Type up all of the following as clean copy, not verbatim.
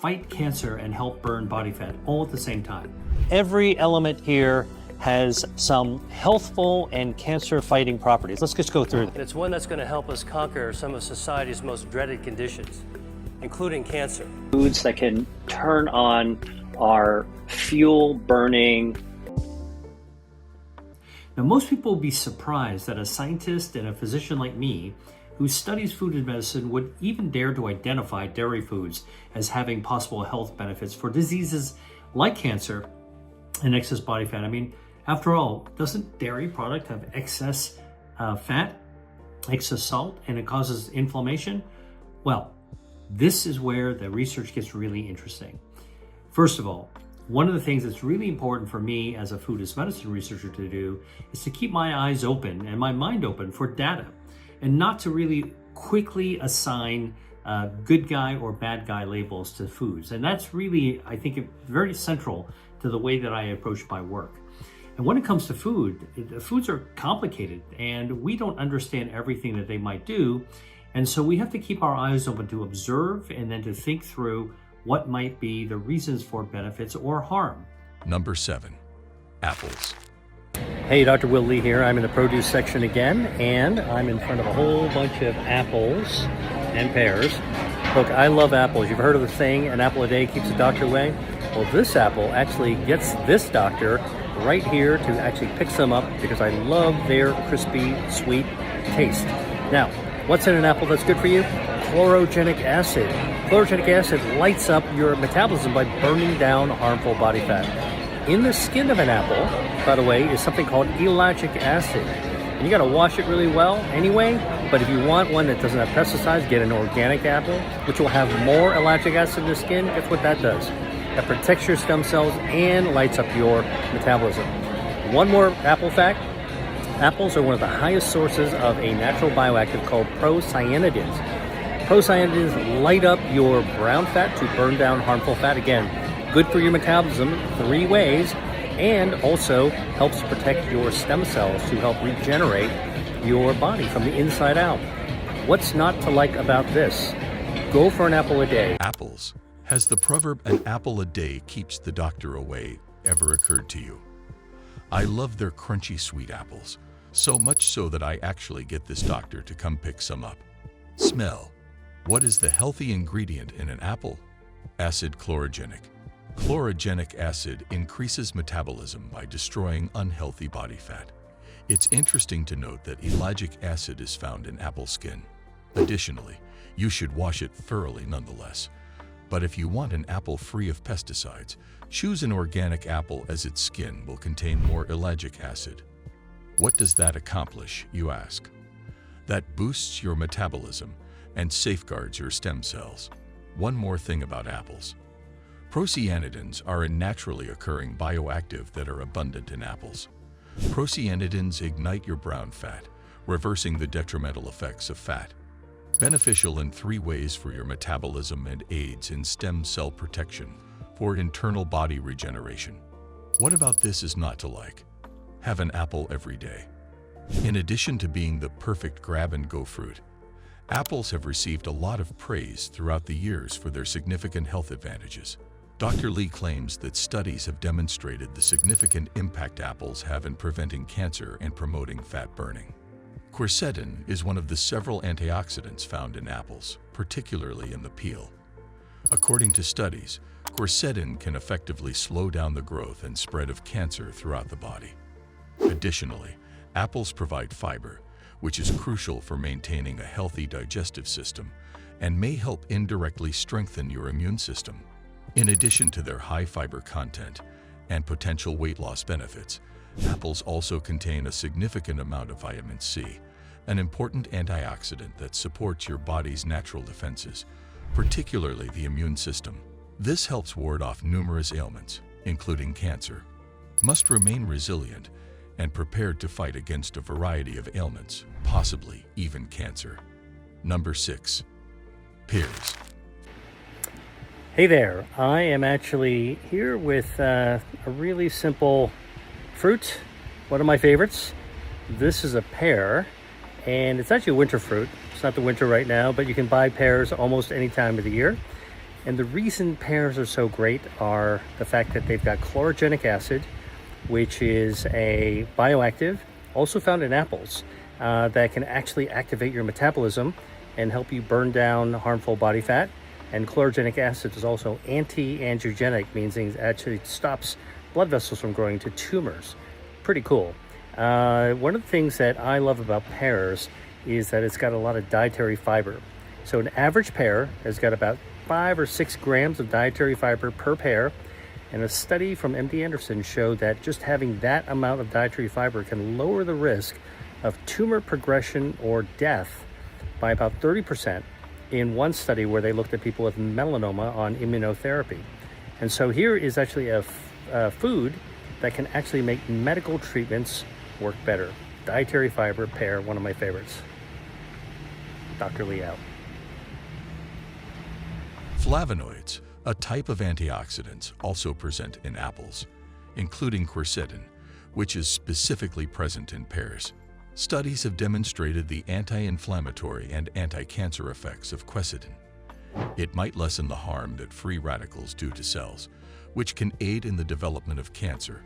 fight cancer and help burn body fat all at the same time. Every element here has some healthful and cancer-fighting properties. Let's just go through it. And it's one that's going to help us conquer some of society's most dreaded conditions, including cancer. Foods that can turn on our fuel burning. Now, most people will be surprised that a scientist and a physician like me, who studies food and medicine, would even dare to identify dairy foods as having possible health benefits for diseases like cancer and excess body fat. I mean, after all, doesn't dairy product have excess fat, excess salt, and it causes inflammation? Well, this is where the research gets really interesting. First of all, one of the things that's really important for me as a food as medicine researcher to do is to keep my eyes open and my mind open for data, and not to really quickly assign good guy or bad guy labels to foods. And that's really, I think, very central to the way that I approach my work. And when it comes to food, foods are complicated and we don't understand everything that they might do. And so we have to keep our eyes open to observe and then to think through what might be the reasons for benefits or harm. Number 7, apples. Hey, Dr. Will Lee here. I'm in the produce section again, and I'm in front of a whole bunch of apples and pears. Look, I love apples. You've heard of the saying, an apple a day keeps the doctor away? Well, this apple actually gets this doctor right here to actually pick some up because I love their crispy, sweet taste. Now, what's in an apple that's good for you? Chlorogenic acid. Chlorogenic acid lights up your metabolism by burning down harmful body fat. In the skin of an apple, by the way, is something called ellagic acid. And you gotta wash it really well anyway, but if you want one that doesn't have pesticides, get an organic apple, which will have more ellagic acid in the skin. Guess what that does? That protects your stem cells and lights up your metabolism. One more apple fact. Apples are one of the highest sources of a natural bioactive called procyanidins. Procyanidins light up your brown fat to burn down harmful fat. Again, good for your metabolism 3 ways, and also helps protect your stem cells to help regenerate your body from the inside out. What's not to like about this? Go for an apple a day. Apples. Has the proverb, an apple a day keeps the doctor away, ever occurred to you? I love their crunchy sweet apples, so much so that I actually get this doctor to come pick some up. Smell. What is the healthy ingredient in an apple? Acid chlorogenic. Chlorogenic acid increases metabolism by destroying unhealthy body fat. It's interesting to note that ellagic acid is found in apple skin. Additionally, you should wash it thoroughly nonetheless. But if you want an apple free of pesticides, choose an organic apple, as its skin will contain more ellagic acid. What does that accomplish, you ask? That boosts your metabolism and safeguards your stem cells. One more thing about apples. Procyanidins are a naturally occurring bioactive that are abundant in apples. Procyanidins ignite your brown fat, reversing the detrimental effects of fat. Beneficial in 3 ways for your metabolism and aids in stem cell protection for internal body regeneration. What about this is not to like? Have an apple every day. In addition to being the perfect grab-and-go fruit, apples have received a lot of praise throughout the years for their significant health advantages. Dr. Lee claims that studies have demonstrated the significant impact apples have in preventing cancer and promoting fat burning. Quercetin is one of the several antioxidants found in apples, particularly in the peel. According to studies, quercetin can effectively slow down the growth and spread of cancer throughout the body. Additionally, apples provide fiber, which is crucial for maintaining a healthy digestive system and may help indirectly strengthen your immune system. In addition to their high fiber content and potential weight loss benefits, apples also contain a significant amount of vitamin C, an important antioxidant that supports your body's natural defenses, particularly the immune system. This helps ward off numerous ailments, including cancer. Must remain resilient and prepared to fight against a variety of ailments, possibly even cancer. Number 6, pears. Hey there, I am actually here with a really simple fruit, one of my favorites. This is a pear, and it's actually a winter fruit. It's not the winter right now, but you can buy pears almost any time of the year. And the reason pears are so great are the fact that they've got chlorogenic acid, which is a bioactive, also found in apples, that can actually activate your metabolism and help you burn down harmful body fat. And chlorogenic acid is also anti-angiogenic, means it actually stops blood vessels from growing to tumors. Pretty cool. One of the things that I love about pears is that it's got a lot of dietary fiber. So an average pear has got about 5 or 6 grams of dietary fiber per pear. And a study from MD Anderson showed that just having that amount of dietary fiber can lower the risk of tumor progression or death by about 30% in one study where they looked at people with melanoma on immunotherapy. And so here is actually a food that can actually make medical treatments work better. Dietary fiber, pear, one of my favorites. Dr. Lee out. Flavonoids, a type of antioxidants, also present in apples, including quercetin, which is specifically present in pears. Studies have demonstrated the anti-inflammatory and anti-cancer effects of quercetin. It might lessen the harm that free radicals do to cells, which can aid in the development of cancer.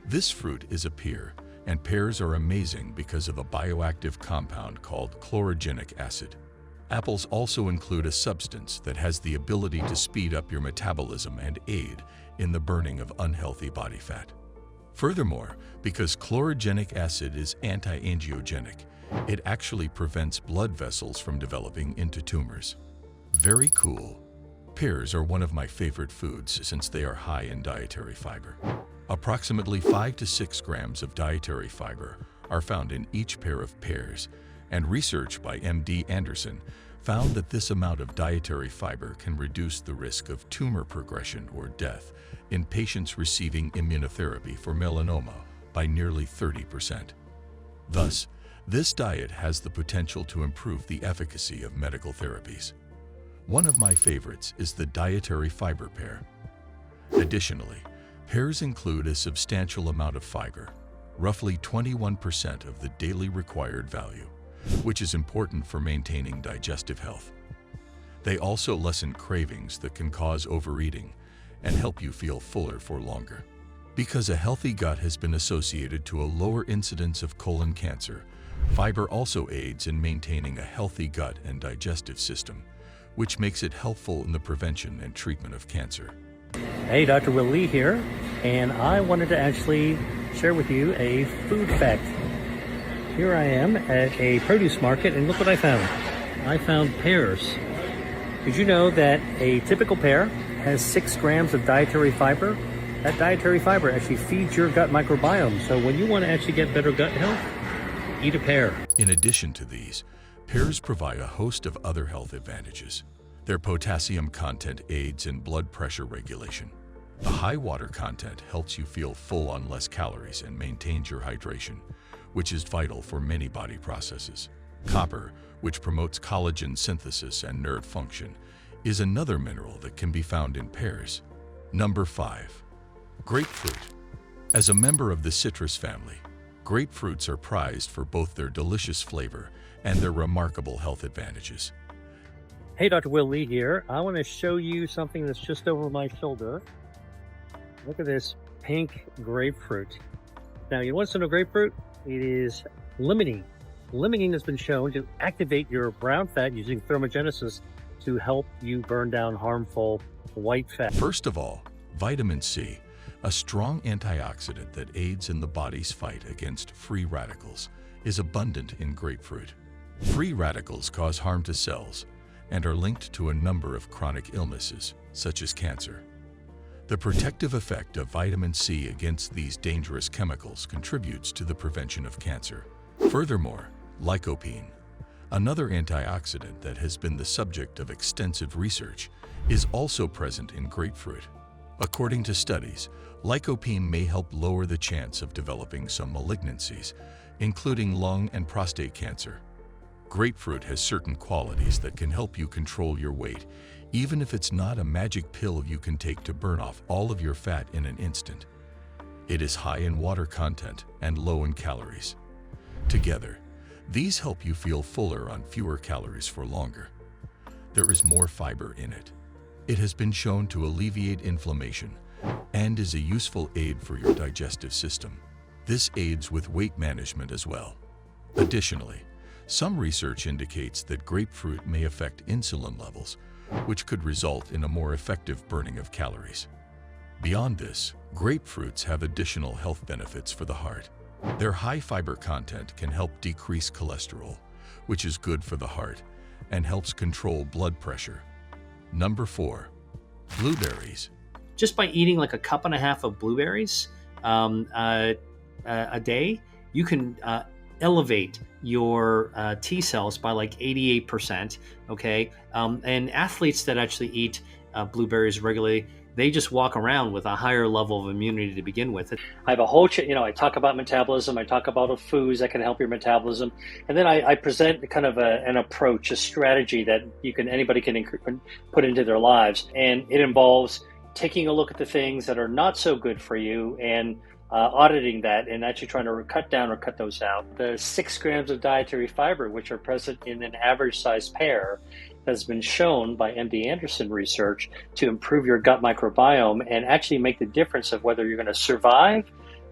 This fruit is a pear, and pears are amazing because of a bioactive compound called chlorogenic acid. Apples also include a substance that has the ability to speed up your metabolism and aid in the burning of unhealthy body fat. Furthermore, because chlorogenic acid is anti-angiogenic, it actually prevents blood vessels from developing into tumors. Very cool. Pears are one of my favorite foods since they are high in dietary fiber. Approximately 5 to 6 grams of dietary fiber are found in each pair of pears, and research by MD Anderson found that this amount of dietary fiber can reduce the risk of tumor progression or death in patients receiving immunotherapy for melanoma by nearly 30%. Thus, this diet has the potential to improve the efficacy of medical therapies. One of my favorites is the dietary fiber pear. Additionally, pears include a substantial amount of fiber, roughly 21% of the daily required value, which is important for maintaining digestive health. They also lessen cravings that can cause overeating and help you feel fuller for longer. Because a healthy gut has been associated to a lower incidence of colon cancer, fiber also aids in maintaining a healthy gut and digestive system, which makes it helpful in the prevention and treatment of cancer. Hey, Dr. Will Lee here, and I wanted to actually share with you a food fact. Here I am at a produce market, and look what I found. I found pears. Did you know that a typical pear has 6 grams of dietary fiber? That dietary fiber actually feeds your gut microbiome, so when you want to actually get better gut health, eat a pear. In addition to these, pears provide a host of other health advantages. Their potassium content aids in blood pressure regulation. The high water content helps you feel full on less calories and maintains your hydration, which is vital for many body processes. Copper, which promotes collagen synthesis and nerve function, is another mineral that can be found in pears. Number 5. Grapefruit. As a member of the citrus family, grapefruits are prized for both their delicious flavor and their remarkable health advantages. Hey, Dr. Will Lee here. I want to show you something that's just over my shoulder. Look at this pink grapefruit. Now, you want to know grapefruit? It is limiting. Limiting has been shown to activate your brown fat using thermogenesis to help you burn down harmful white fat. First of all, vitamin C, a strong antioxidant that aids in the body's fight against free radicals, is abundant in grapefruit. Free radicals cause harm to cells and are linked to a number of chronic illnesses, such as cancer. The protective effect of vitamin C against these dangerous chemicals contributes to the prevention of cancer. Furthermore, lycopene, another antioxidant that has been the subject of extensive research, is also present in grapefruit. According to studies, lycopene may help lower the chance of developing some malignancies, including lung and prostate cancer. Grapefruit has certain qualities that can help you control your weight, even if it's not a magic pill you can take to burn off all of your fat in an instant. It is high in water content and low in calories. Together, these help you feel fuller on fewer calories for longer. There is more fiber in it. It has been shown to alleviate inflammation and is a useful aid for your digestive system. This aids with weight management as well. Additionally, some research indicates that grapefruit may affect insulin levels, which could result in a more effective burning of calories. Beyond this, grapefruits have additional health benefits for the heart. Their high fiber content can help decrease cholesterol, which is good for the heart and helps control blood pressure. Number 4, blueberries. Just by eating like a cup and a half of blueberries a day, you can elevate your T cells by like 88%. Okay, and athletes that actually eat blueberries regularly, they just walk around with a higher level of immunity to begin with. I have a whole, I talk about metabolism, I talk about foods that can help your metabolism, and then I present kind of an approach, a strategy that anybody can put into their lives, and it involves taking a look at the things that are not so good for you and auditing that and actually trying to cut down or cut those out. The 6 grams of dietary fiber, which are present in an average sized pear, has been shown by MD Anderson research to improve your gut microbiome and actually make the difference of whether you're going to survive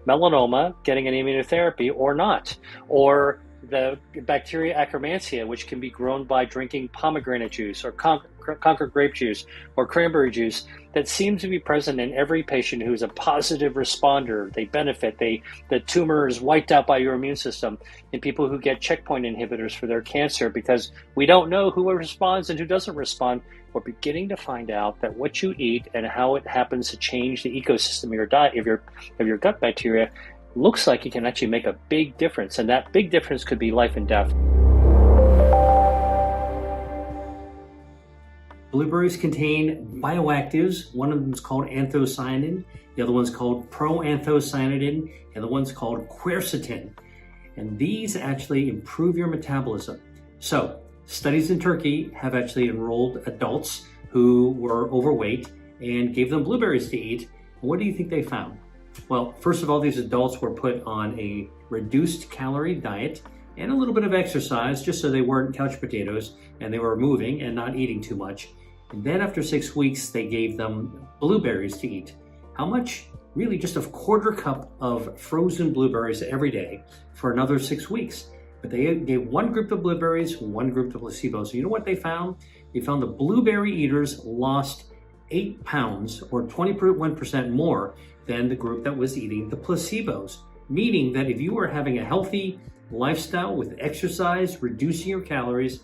melanoma, getting an immunotherapy or not, or the bacteria Akkermansia, which can be grown by drinking pomegranate juice or Concord grape juice or cranberry juice, that seems to be present in every patient who's a positive responder. They benefit. The tumor is wiped out by your immune system in people who get checkpoint inhibitors for their cancer, because we don't know who responds and who doesn't respond. We're beginning to find out that what you eat and how it happens to change the ecosystem of your diet, of your gut bacteria, looks like it can actually make a big difference, and that big difference could be life and death. Blueberries contain bioactives. One of them is called anthocyanin, the other one's called proanthocyanin, and the one's called quercetin. And these actually improve your metabolism. So, studies in Turkey have actually enrolled adults who were overweight and gave them blueberries to eat. And what do you think they found? Well, first of all, these adults were put on a reduced calorie diet and a little bit of exercise just so they weren't couch potatoes and they were moving and not eating too much. And then after 6 weeks, they gave them blueberries to eat. How much? Really just a quarter cup of frozen blueberries every day for another 6 weeks. But they gave one group of blueberries, one group to placebo. So you know what they found? They found the blueberry eaters lost 8 pounds or 21% more than the group that was eating the placebos. Meaning that if you were having a healthy lifestyle with exercise, reducing your calories,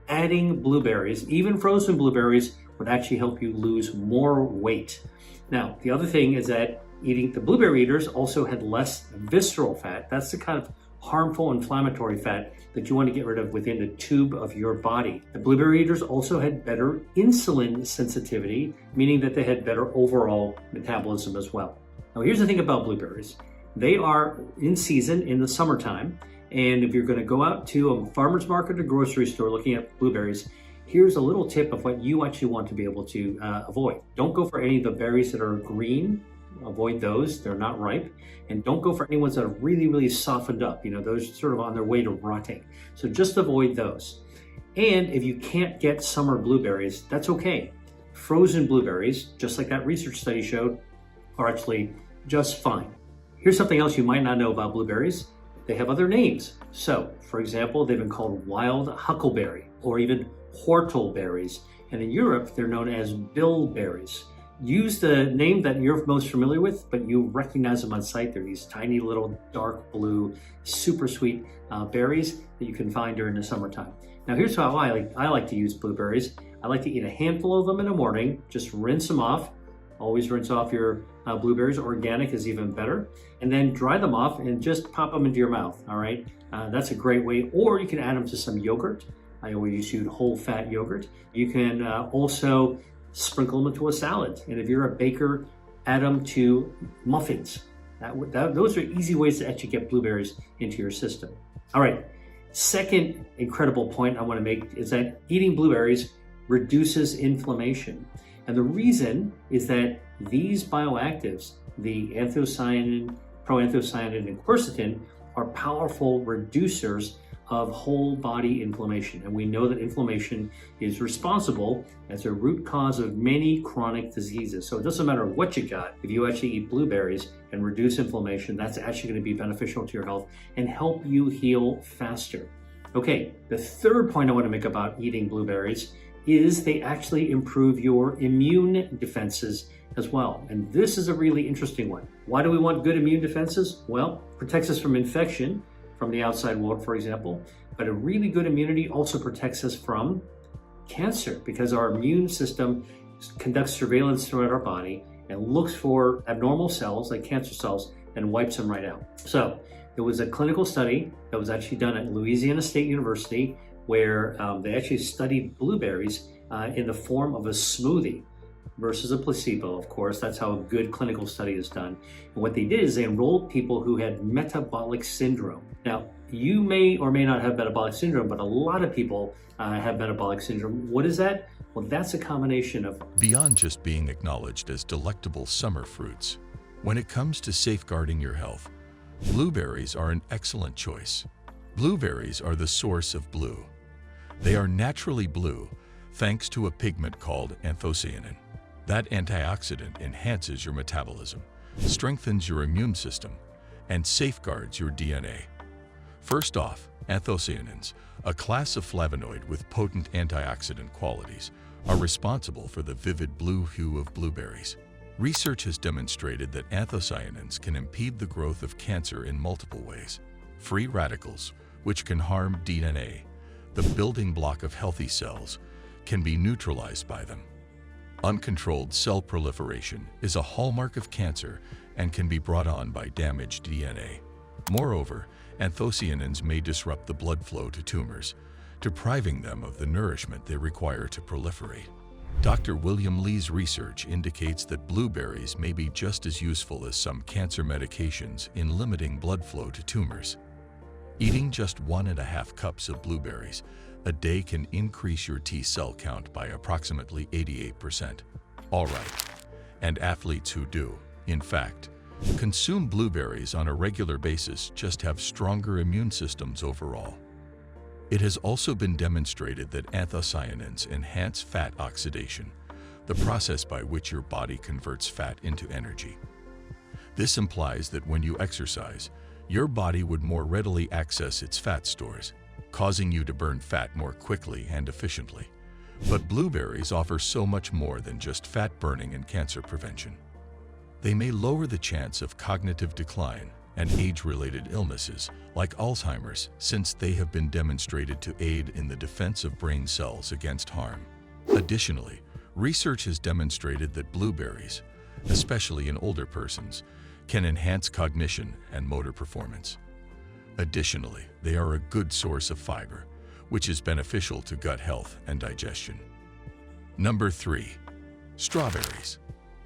adding blueberries, even frozen blueberries, would actually help you lose more weight. Now, the other thing is that eating the blueberry eaters also had less visceral fat. That's the kind of harmful inflammatory fat that you want to get rid of within the tube of your body. The blueberry eaters also had better insulin sensitivity, meaning that they had better overall metabolism as well. Now, here's the thing about blueberries. They are in season in the summertime, and if you're going to go out to a farmer's market or grocery store looking at blueberries, here's a little tip of what you actually want to be able to avoid. Don't go for any of the berries that are green. Avoid those, they're not ripe. And don't go for any ones that are really, really softened up. Those sort of on their way to rotting. So just avoid those. And if you can't get summer blueberries, that's okay. Frozen blueberries, just like that research study showed, are actually just fine. Here's something else you might not know about blueberries. They have other names. So, for example, they've been called wild huckleberry or even whortleberries. And in Europe, they're known as bilberries. Use the name that you're most familiar with, but you recognize them on sight. They're these tiny little dark blue, super sweet berries that you can find during the summertime. Now here's how I like to use blueberries. I like to eat a handful of them in the morning, just rinse them off. Always rinse off your blueberries. Organic is even better. And then dry them off and just pop them into your mouth, all right? That's a great way. Or you can add them to some yogurt. I always use whole fat yogurt. You can also sprinkle them into a salad. And if you're a baker, add them to muffins. Those are easy ways to actually get blueberries into your system. All right, second incredible point I want to make is that eating blueberries reduces inflammation. And the reason is that these bioactives, the anthocyanin, proanthocyanin, and quercetin, are powerful reducers of whole body inflammation. And we know that inflammation is responsible as a root cause of many chronic diseases. So it doesn't matter what you got, if you actually eat blueberries and reduce inflammation, that's actually going to be beneficial to your health and help you heal faster. Okay, the third point I want to make about eating blueberries is they actually improve your immune defenses as well. And this is a really interesting one. Why do we want good immune defenses? Well, protects us from infection from the outside world, for example, but a really good immunity also protects us from cancer because our immune system conducts surveillance throughout our body and looks for abnormal cells like cancer cells and wipes them right out. So there was a clinical study that was actually done at Louisiana State University where they actually studied blueberries in the form of a smoothie versus a placebo, of course. That's how a good clinical study is done. And what they did is they enrolled people who had metabolic syndrome. Now, you may or may not have metabolic syndrome, but a lot of people have metabolic syndrome. What is that? Well, that's a combination of... Beyond just being acknowledged as delectable summer fruits, when it comes to safeguarding your health, blueberries are an excellent choice. Blueberries are the source of blue. They are naturally blue thanks to a pigment called anthocyanin. That antioxidant enhances your metabolism, strengthens your immune system, and safeguards your DNA. First off, anthocyanins, a class of flavonoid with potent antioxidant qualities, are responsible for the vivid blue hue of blueberries. Research has demonstrated that anthocyanins can impede the growth of cancer in multiple ways. Free radicals, which can harm DNA, the building block of healthy cells, can be neutralized by them. Uncontrolled cell proliferation is a hallmark of cancer and can be brought on by damaged DNA. Moreover, anthocyanins may disrupt the blood flow to tumors, depriving them of the nourishment they require to proliferate. Dr. William Lee's research indicates that blueberries may be just as useful as some cancer medications in limiting blood flow to tumors. Eating just 1.5 cups of blueberries a day can increase your T cell count by approximately 88%. All right, and athletes who do, in fact, consume blueberries on a regular basis just have stronger immune systems overall. It has also been demonstrated that anthocyanins enhance fat oxidation, the process by which your body converts fat into energy. This implies that when you exercise, your body would more readily access its fat stores, causing you to burn fat more quickly and efficiently. But blueberries offer so much more than just fat burning and cancer prevention. They may lower the chance of cognitive decline and age-related illnesses like Alzheimer's, since they have been demonstrated to aid in the defense of brain cells against harm. Additionally, research has demonstrated that blueberries, especially in older persons, can enhance cognition and motor performance. Additionally, they are a good source of fiber, which is beneficial to gut health and digestion. Number 3. Strawberries.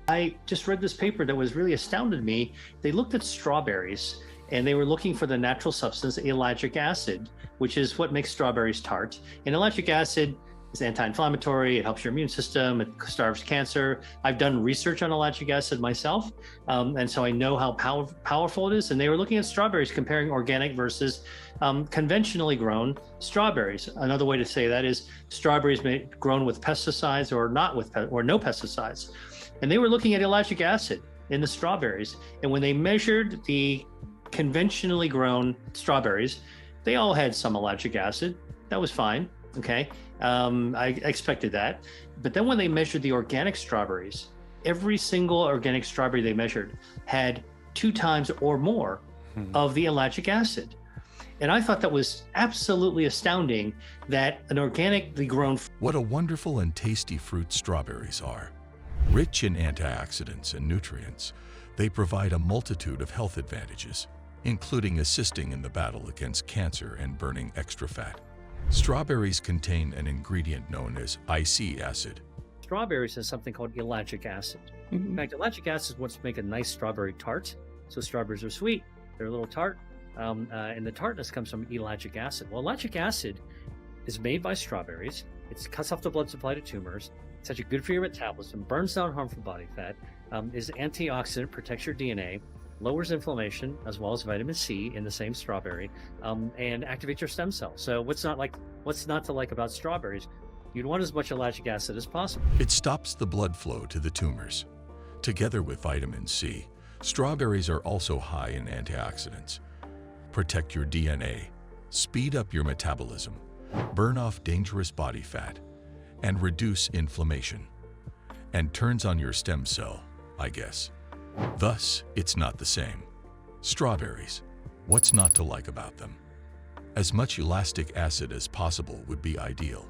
I just read this paper that was really astounded me. They looked at strawberries and they were looking for the natural substance ellagic acid, which is what makes strawberries tart. And ellagic acid is anti-inflammatory, it helps your immune system, it starves cancer. I've done research on ellagic acid myself, and so I know how powerful it is. And they were looking at strawberries, comparing organic versus conventionally grown strawberries. Another way to say that is strawberries grown with pesticides or not with or no pesticides. And they were looking at ellagic acid in the strawberries. And when they measured the conventionally grown strawberries, they all had some ellagic acid. That was fine, okay? I expected that. But then when they measured the organic strawberries, every single organic strawberry they measured had 2 times or more of the ellagic acid. And I thought that was absolutely astounding that an organically grown... What a wonderful and tasty fruit strawberries are. Rich in antioxidants and nutrients, they provide a multitude of health advantages, including assisting in the battle against cancer and burning extra fat. Strawberries contain an ingredient known as IC acid. Strawberries has something called ellagic acid. In fact, ellagic acid is what's make a nice strawberry tart. So strawberries are sweet, they're a little tart, and the tartness comes from ellagic acid. Well, ellagic acid is made by strawberries. It cuts off the blood supply to tumors. It's actually good for your metabolism, burns down harmful body fat, is antioxidant, protects your DNA, lowers inflammation as well as vitamin C in the same strawberry, and activates your stem cells. So what's not to like about strawberries? You'd want as much ellagic acid as possible. It stops the blood flow to the tumors. Together with vitamin C, strawberries are also high in antioxidants. Protect your DNA, speed up your metabolism, burn off dangerous body fat, and reduce inflammation. And turns on your stem cell, I guess. Thus, it's not the same. Strawberries. What's not to like about them? As much ellagic acid as possible would be ideal.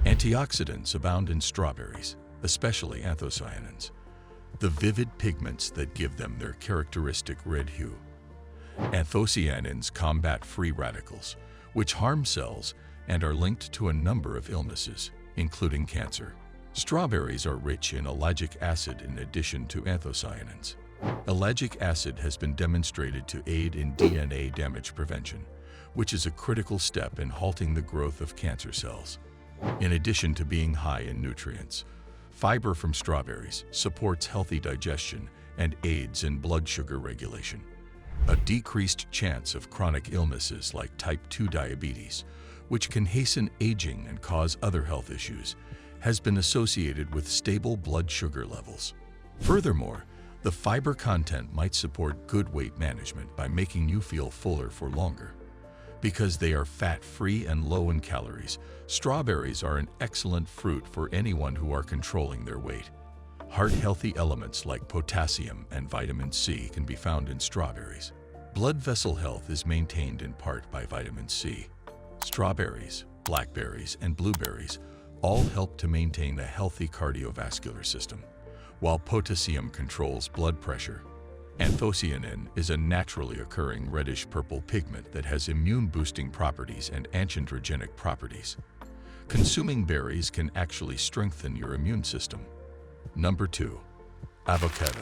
Antioxidants abound in strawberries, especially anthocyanins, the vivid pigments that give them their characteristic red hue. Anthocyanins combat free radicals, which harm cells and are linked to a number of illnesses, including cancer. Strawberries are rich in ellagic acid in addition to anthocyanins. Ellagic acid has been demonstrated to aid in DNA damage prevention, which is a critical step in halting the growth of cancer cells. In addition to being high in nutrients, fiber from strawberries supports healthy digestion and aids in blood sugar regulation. A decreased chance of chronic illnesses like type 2 diabetes, which can hasten aging and cause other health issues, has been associated with stable blood sugar levels. Furthermore, the fiber content might support good weight management by making you feel fuller for longer. Because they are fat-free and low in calories, strawberries are an excellent fruit for anyone who are controlling their weight. Heart-healthy elements like potassium and vitamin C can be found in strawberries. Blood vessel health is maintained in part by vitamin C. Strawberries, blackberries, and blueberries all help to maintain a healthy cardiovascular system, while potassium controls blood pressure. Anthocyanin is a naturally occurring reddish-purple pigment that has immune-boosting properties and antiandrogenic properties. Consuming berries can actually strengthen your immune system. Number 2. Avocado.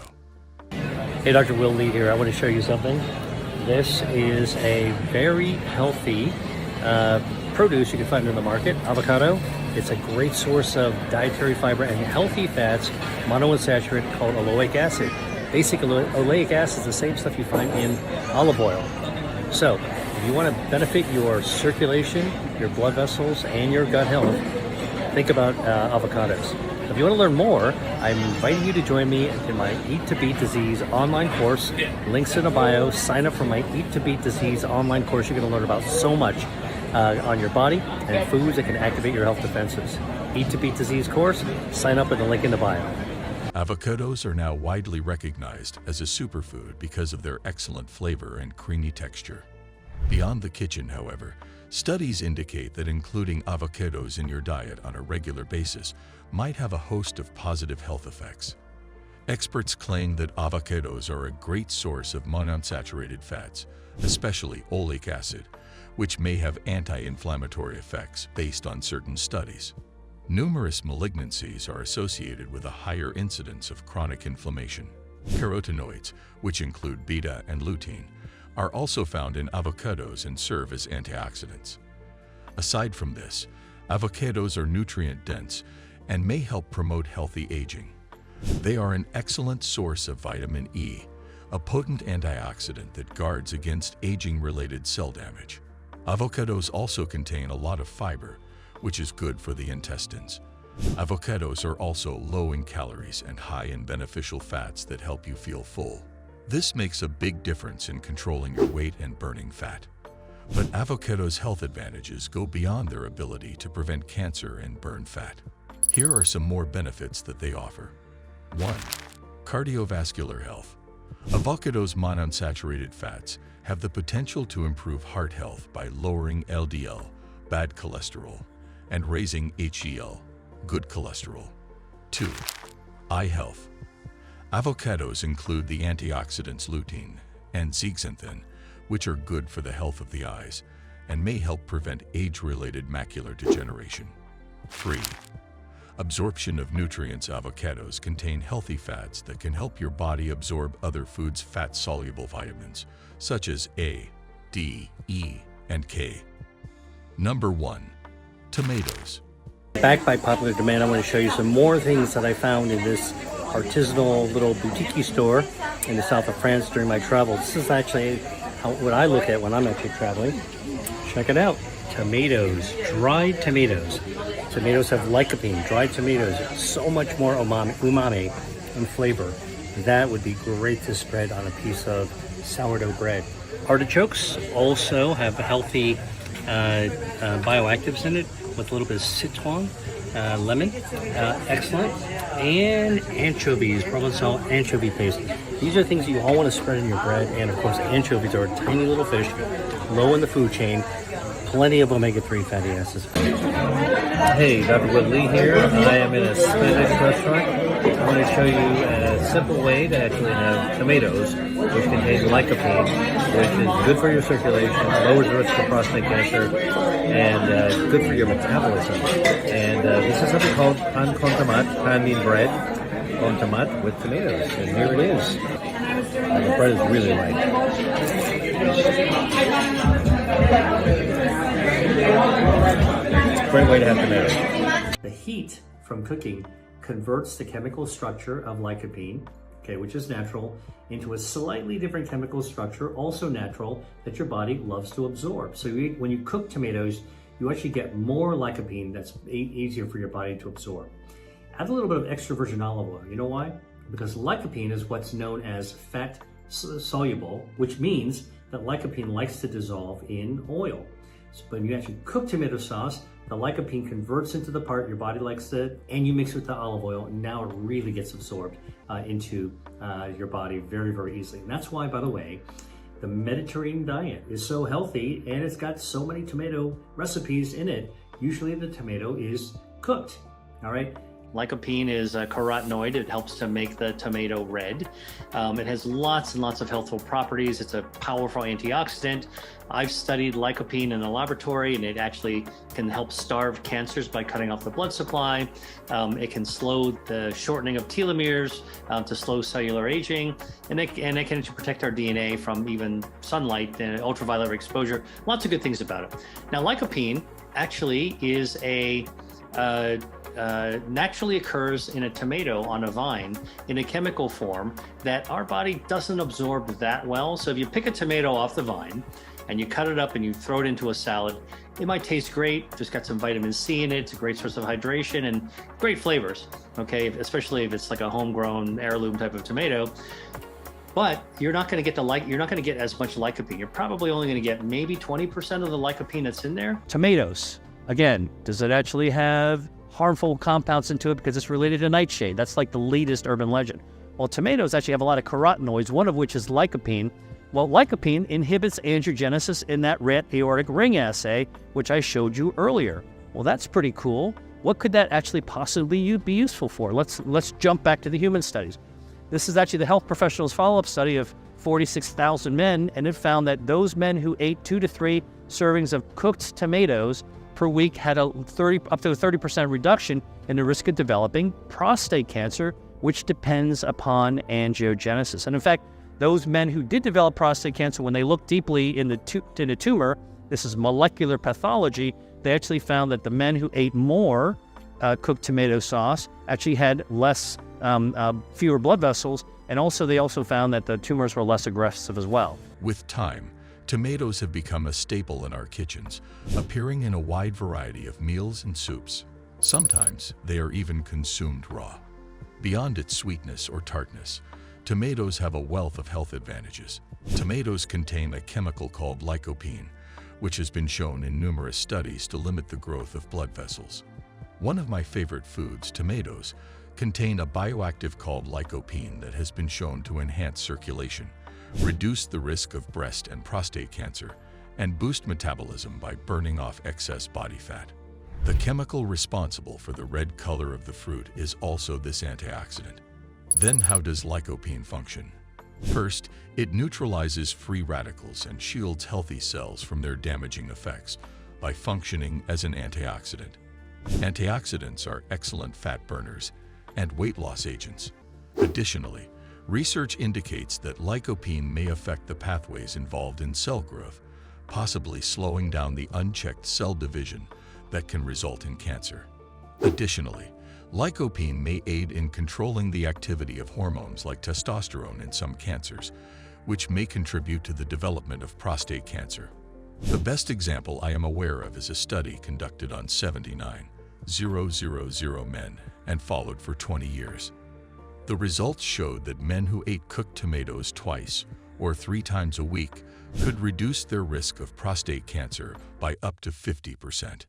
Hey, Dr. Will Lee here. I want to show you something. This is a very healthy produce you can find in the market, avocado. It's a great source of dietary fiber and healthy fats, monounsaturated, called oleic acid. Basically, oleic acid is the same stuff you find in olive oil. So, if you want to benefit your circulation, your blood vessels, and your gut health, think about avocados. If you want to learn more, I'm inviting you to join me in my Eat to Beat Disease online course. Links in the bio. Sign up for my Eat to Beat Disease online course. You're going to learn about so much on your body and foods that can activate your health defenses. Eat to Beat Disease course. Sign up at the link in the bio. Avocados are now widely recognized as a superfood because of their excellent flavor and creamy texture. Beyond the kitchen, however, studies indicate that including avocados in your diet on a regular basis might have a host of positive health effects. Experts claim that avocados are a great source of monounsaturated fats, especially oleic acid, which may have anti-inflammatory effects based on certain studies. Numerous malignancies are associated with a higher incidence of chronic inflammation. Carotenoids, which include beta and lutein, are also found in avocados and serve as antioxidants. Aside from this, avocados are nutrient-dense and may help promote healthy aging. They are an excellent source of vitamin E, a potent antioxidant that guards against aging-related cell damage. Avocados also contain a lot of fiber, which is good for the intestines. Avocados are also low in calories and high in beneficial fats that help you feel full. This makes a big difference in controlling your weight and burning fat. But avocados' health advantages go beyond their ability to prevent cancer and burn fat. Here are some more benefits that they offer. 1. Cardiovascular health. Avocados' monounsaturated fats have the potential to improve heart health by lowering LDL, bad cholesterol, and raising HDL, good cholesterol. 2. Eye health. Avocados include the antioxidants lutein and zeaxanthin, which are good for the health of the eyes and may help prevent age-related macular degeneration. 3. Absorption of nutrients. Avocados contain healthy fats that can help your body absorb other foods' fat-soluble vitamins, such as A, D, E, and K. Number 1. Tomatoes. Backed by popular demand, I want to show you some more things that I found in this artisanal little boutique store. in the south of France during my travel. This is actually what I look at when I'm actually traveling. Check it out. Tomatoes, dried tomatoes. Tomatoes have lycopene, dried tomatoes, so much more umami and flavor. That would be great to spread on a piece of sourdough bread. Artichokes also have healthy bioactives in it with a little bit of citron, lemon, excellent. And anchovies, Provençal anchovy paste. These are things that you all want to spread in your bread. And of course, anchovies are a tiny little fish, low in the food chain. Plenty of omega-3 fatty acids. Hey, Dr. Woodley here. I am in a Spanish restaurant. I want to show you a simple way to actually have tomatoes, which contain lycopene, which is good for your circulation, lowers the risk of prostate cancer, and good for your metabolism. And this is something called pan con tomate, pan mean bread, con tomate with tomatoes. And here it is. And the bread is really light. Great way to have tomatoes. The heat from cooking converts the chemical structure of lycopene, okay, which is natural, into a slightly different chemical structure, also natural, that your body loves to absorb. So when you cook tomatoes, you actually get more lycopene that's easier for your body to absorb. Add a little bit of extra virgin olive oil. You know why? Because lycopene is what's known as fat soluble, which means that lycopene likes to dissolve in oil. So when you actually cook tomato sauce, the lycopene converts into the part your body likes it, and you mix it with the olive oil, and now it really gets absorbed into your body very, very easily. And that's why, by the way, the Mediterranean diet is so healthy, and it's got so many tomato recipes in it. Usually the tomato is cooked, all right? Lycopene is a carotenoid. It helps to make the tomato red. It has lots and lots of healthful properties. It's a powerful antioxidant. I've studied lycopene in the laboratory, and it actually can help starve cancers by cutting off the blood supply. It can slow the shortening of telomeres to slow cellular aging, and it can actually protect our DNA from even sunlight and ultraviolet exposure. Lots of good things about it. Now, lycopene actually is naturally occurs in a tomato on a vine in a chemical form that our body doesn't absorb that well. So if you pick a tomato off the vine and you cut it up and you throw it into a salad, it might taste great. Just got some vitamin C in it. It's a great source of hydration and great flavors, okay? Especially if it's like a homegrown heirloom type of tomato. But you're not going to get as much lycopene. You're probably only going to get maybe 20% of the lycopene that's in there. Tomatoes, again, does it actually have harmful compounds into it because it's related to nightshade? That's like the latest urban legend. Well, tomatoes actually have a lot of carotenoids, one of which is lycopene. Well, lycopene inhibits angiogenesis in that rat aortic ring assay, which I showed you earlier. Well, that's pretty cool. What could that actually possibly be useful for? Let's jump back to the human studies. This is actually the health professionals follow-up study of 46,000 men, and it found that those men who ate 2 to 3 servings of cooked tomatoes per week had up to a 30% reduction in the risk of developing prostate cancer, which depends upon angiogenesis. And in fact, those men who did develop prostate cancer, when they looked deeply in the tumor, this is molecular pathology, they actually found that the men who ate more cooked tomato sauce actually had fewer blood vessels, and they also found that the tumors were less aggressive as well. With time, tomatoes have become a staple in our kitchens, appearing in a wide variety of meals and soups. Sometimes they are even consumed raw. Beyond its sweetness or tartness, tomatoes have a wealth of health advantages. Tomatoes contain a chemical called lycopene, which has been shown in numerous studies to limit the growth of blood vessels. One of my favorite foods, tomatoes, contain a bioactive called lycopene that has been shown to enhance circulation, reduce the risk of breast and prostate cancer, and boost metabolism by burning off excess body fat. The chemical responsible for the red color of the fruit is also this antioxidant. Then how does lycopene function? First, it neutralizes free radicals and shields healthy cells from their damaging effects by functioning as an antioxidant. Antioxidants are excellent fat burners and weight loss agents. Additionally, research indicates that lycopene may affect the pathways involved in cell growth, possibly slowing down the unchecked cell division that can result in cancer. Additionally, Lycopene may aid in controlling the activity of hormones like testosterone in some cancers, which may contribute to the development of prostate cancer. The best example I am aware of is a study conducted on 79,000 men and followed for 20 years. The results showed that men who ate cooked tomatoes twice or 3 times a week could reduce their risk of prostate cancer by up to 50%.